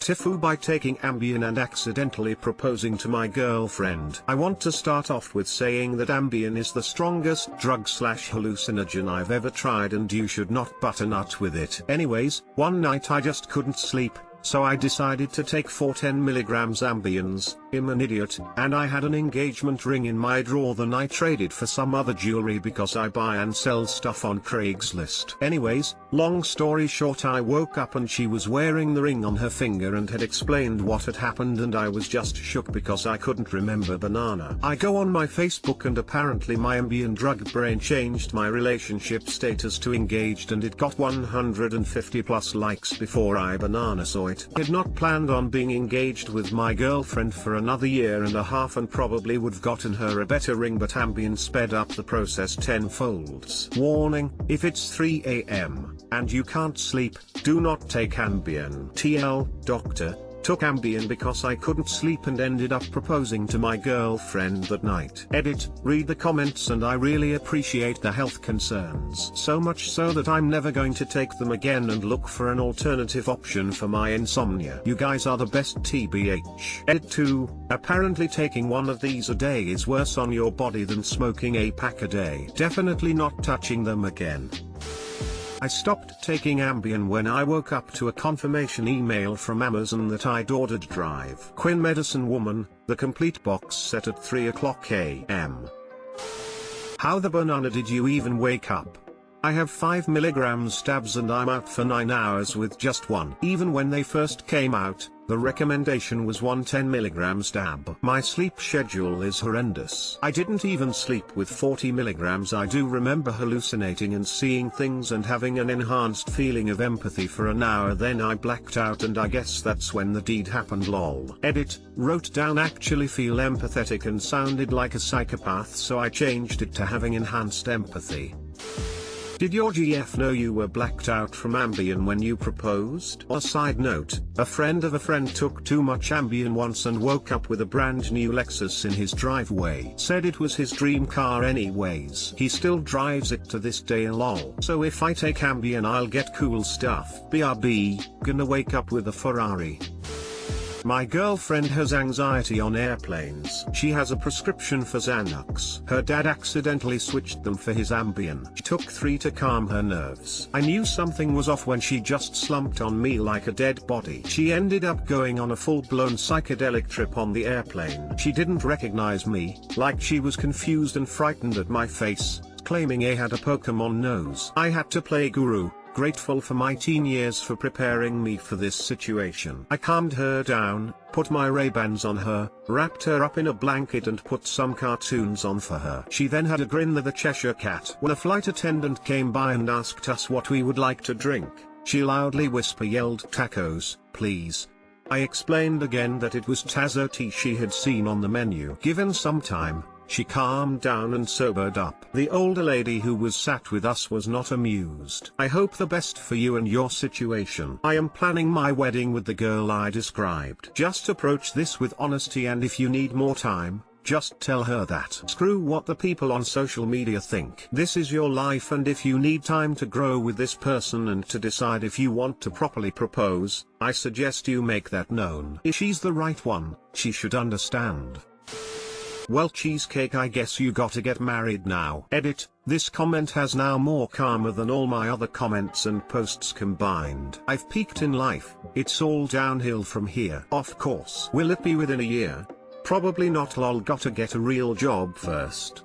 TIFU by taking Ambien and accidentally proposing to my girlfriend. I want to start off with saying that Ambien is the strongest drug/hallucinogen I've ever tried, and you should not butternut with it. Anyways, one night I just couldn't sleep, so I decided to take 4 10 milligrams Ambiens. I'm an idiot, and I had an engagement ring in my drawer that I traded for some other jewelry because I buy and sell stuff on Craigslist. Anyways, long story short, I woke up and she was wearing the ring on her finger and had explained what had happened, and I was just shook because I couldn't remember banana. I go on my Facebook and apparently my Ambien drug brain changed my relationship status to engaged, and it got 150 plus likes before I banana saw it. I had not planned on being engaged with my girlfriend for another year and a half and probably would have gotten her a better ring, but Ambien sped up the process tenfolds. Warning: if it's 3 AM and you can't sleep, do not take Ambien. TL, doctor, took Ambien because I couldn't sleep and ended up proposing to my girlfriend that night. Edit, read the comments and I really appreciate the health concerns. So much so that I'm never going to take them again and look for an alternative option for my insomnia. You guys are the best TBH. Edit 2, apparently taking one of these a day is worse on your body than smoking a pack a day. Definitely not touching them again. I stopped taking Ambien when I woke up to a confirmation email from Amazon that I'd ordered Drive Quinn Medicine Woman, the complete box set at 3 o'clock AM. How the banana did you even wake up? I have 5 milligrams stabs and I'm out for 9 hours with just one. Even when they first came out, the recommendation was 1 10 milligram stab. My sleep schedule is horrendous. I didn't even sleep with 40 milligrams. I do remember hallucinating and seeing things and having an enhanced feeling of empathy for an hour, then I blacked out and I guess that's when the deed happened lol. Edit, wrote down actually feel empathetic and sounded like a psychopath, so I changed it to having enhanced empathy. Did your GF know you were blacked out from Ambien when you proposed? On a side note, a friend of a friend took too much Ambien once and woke up with a brand new Lexus in his driveway. Said it was his dream car anyways. He still drives it to this day lol. So if I take Ambien I'll get cool stuff. BRB, gonna wake up with a Ferrari. My girlfriend has anxiety on airplanes. She has a prescription for Xanax. Her dad accidentally switched them for his Ambien. She took 3 to calm her nerves. I knew something was off when she just slumped on me like a dead body. She ended up going on a full-blown psychedelic trip on the airplane. She didn't recognize me, like she was confused and frightened at my face, claiming I had a Pokemon nose. I had to play guru. Grateful for my teen years for preparing me for this situation. I calmed her down, put my Ray-Bans on her, wrapped her up in a blanket and put some cartoons on for her. She then had a grin like the Cheshire Cat. When a flight attendant came by and asked us what we would like to drink, she loudly yelled tacos, please. I explained again that it was Tazo tea she had seen on the menu. Given some time, she calmed down and sobered up. The older lady who was sat with us was not amused. I hope the best for you and your situation. I am planning my wedding with the girl I described. Just approach this with honesty, and if you need more time, just tell her that. Screw what the people on social media think. This is your life, and if you need time to grow with this person and to decide if you want to properly propose, I suggest you make that known. If she's the right one, she should understand. Well, cheesecake, I guess you gotta get married now. Edit, this comment has now more karma than all my other comments and posts combined. I've peaked in life, it's all downhill from here. Of course. Will it be within a year? Probably not lol, gotta get a real job first.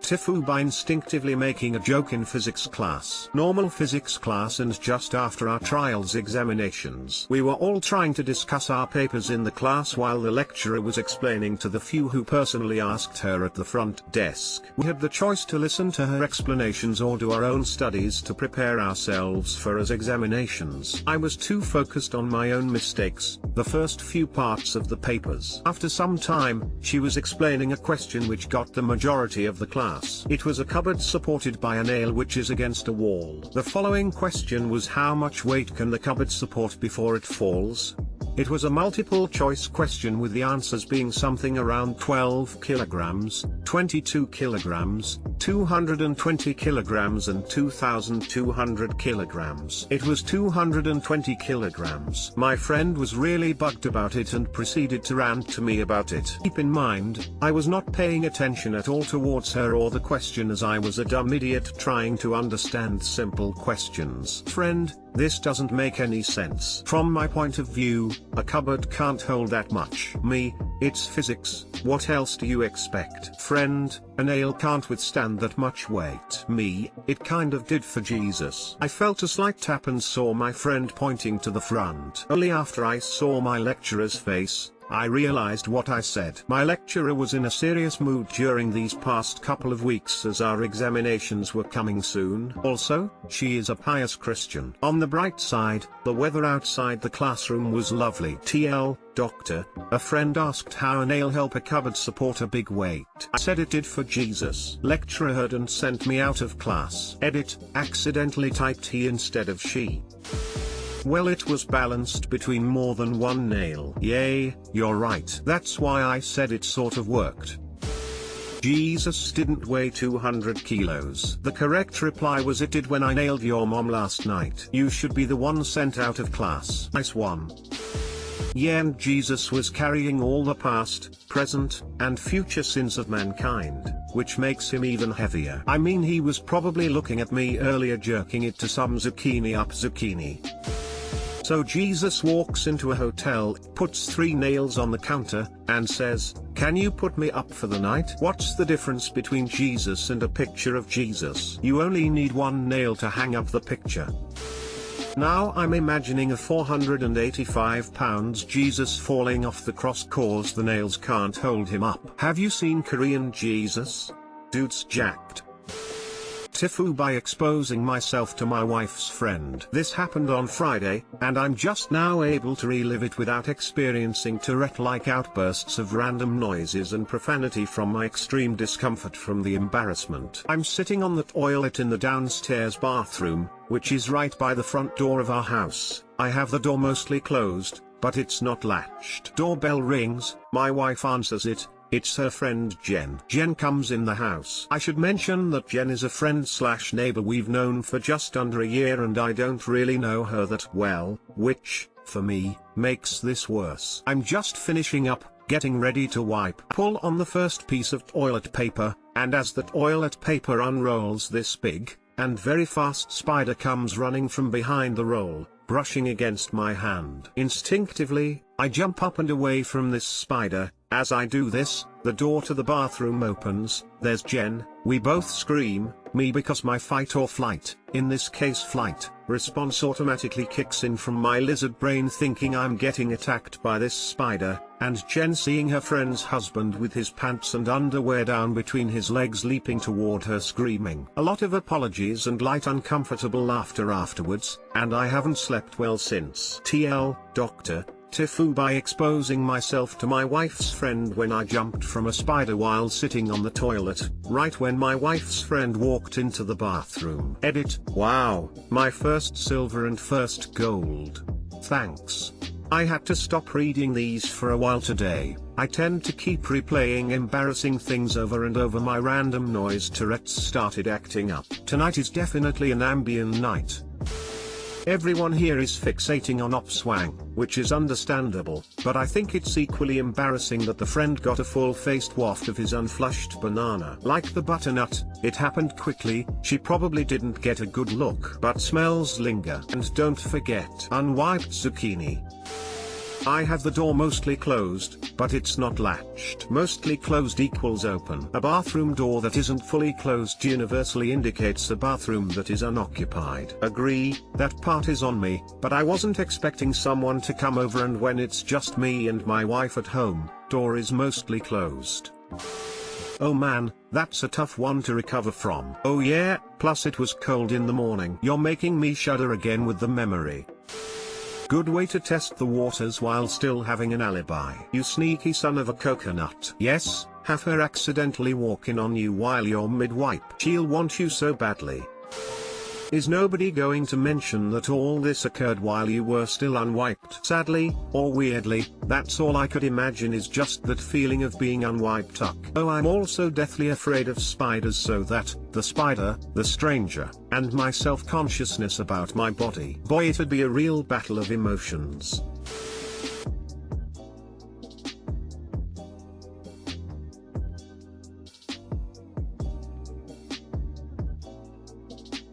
TIFU by instinctively making a joke in physics class. Normal physics class, and just after our trials examinations. We were all trying to discuss our papers in the class while the lecturer was explaining to the few who personally asked her at the front desk. We had the choice to listen to her explanations or do our own studies to prepare ourselves for as examinations. I was too focused on my own mistakes, the first few parts of the papers. After some time, she was explaining a question which got the majority of the class. It was a cupboard supported by a nail which is against a wall. The following question was, how much weight can the cupboard support before it falls? It was a multiple choice question with the answers being something around 12 kilograms, 22 kilograms, 220 kilograms and 2,200 kilograms. It was 220 kilograms. My friend was really bugged about it and proceeded to rant to me about it. Keep in mind, I was not paying attention at all towards her or the question, as I was a dumb idiot trying to understand simple questions. Friend, this doesn't make any sense. From my point of view, a cupboard can't hold that much. Me, it's physics, what else do you expect? Friend, a nail can't withstand that much weight. Me, it kind of did for Jesus. I felt a slight tap and saw my friend pointing to the front. Only after I saw my lecturer's face, I realized what I said. My lecturer was in a serious mood during these past couple of weeks as our examinations were coming soon. Also, she is a pious Christian. On the bright side, the weather outside the classroom was lovely. TL, doctor, a friend asked how a nail help a cupboard support a big weight. I said it did for Jesus. Lecturer heard and sent me out of class. Edit, accidentally typed he instead of she. Well, it was balanced between more than one nail. Yay, you're right. That's why I said it sort of worked. Jesus didn't weigh 200 kilos. The correct reply was, it did when I nailed your mom last night. You should be the one sent out of class. Nice one. Yeah, and Jesus was carrying all the past, present, and future sins of mankind, which makes him even heavier. I mean, he was probably looking at me earlier jerking it to some zucchini up zucchini. So Jesus walks into a hotel, puts 3 nails on the counter, and says, "Can you put me up for the night?" What's the difference between Jesus and a picture of Jesus? You only need 1 nail to hang up the picture. Now I'm imagining a 485 pounds Jesus falling off the cross cause the nails can't hold him up. Have you seen Korean Jesus? Dude's jacked. TIFU by exposing myself to my wife's friend. This happened on Friday, and I'm just now able to relive it without experiencing Tourette-like outbursts of random noises and profanity from my extreme discomfort from the embarrassment. I'm sitting on the toilet in the downstairs bathroom, which is right by the front door of our house. I have the door mostly closed, but it's not latched. Doorbell rings, my wife answers it. It's her friend Jen. Jen comes in the house. I should mention that Jen is a friend/neighbor we've known for just under a year, and I don't really know her that well, which, for me, makes this worse. I'm just finishing up, getting ready to wipe. Pull on the first piece of toilet paper, and as the toilet paper unrolls, this big, and very fast spider comes running from behind the roll, brushing against my hand. Instinctively, I jump up and away from this spider. As I do this, the door to the bathroom opens, there's Jen, we both scream, me because my fight or flight, in this case flight, response automatically kicks in from my lizard brain thinking I'm getting attacked by this spider, and Jen seeing her friend's husband with his pants and underwear down between his legs leaping toward her screaming. A lot of apologies and light uncomfortable laughter afterwards, and I haven't slept well since. TL, doctor, TIFU by exposing myself to my wife's friend when I jumped from a spider while sitting on the toilet, right when my wife's friend walked into the bathroom. Edit, wow, my first silver and first gold. Thanks. I had to stop reading these for a while today. I tend to keep replaying embarrassing things over and over. My random noise Tourette's started acting up. Tonight is definitely an Ambien night. Everyone here is fixating on Opswang, which is understandable, but I think it's equally embarrassing that the friend got a full-faced waft of his unflushed banana. Like the butternut, it happened quickly, she probably didn't get a good look, but smells linger. And don't forget unwiped zucchini. I have the door mostly closed, but it's not latched. Mostly closed equals open. A bathroom door that isn't fully closed universally indicates a bathroom that is unoccupied. Agree, that part is on me, but I wasn't expecting someone to come over, and when it's just me and my wife at home, door is mostly closed. Oh man, that's a tough one to recover from. Oh yeah, plus it was cold in the morning. You're making me shudder again with the memory. Good way to test the waters while still having an alibi. You sneaky son of a coconut. Yes, have her accidentally walk in on you while you're mid-wipe. She'll want you so badly. Is nobody going to mention that all this occurred while you were still unwiped? Sadly, or weirdly, that's all I could imagine is just that feeling of being unwiped up. Oh, I'm also deathly afraid of spiders, so that, the spider, the stranger, and my self-consciousness about my body. Boy, it'd be a real battle of emotions.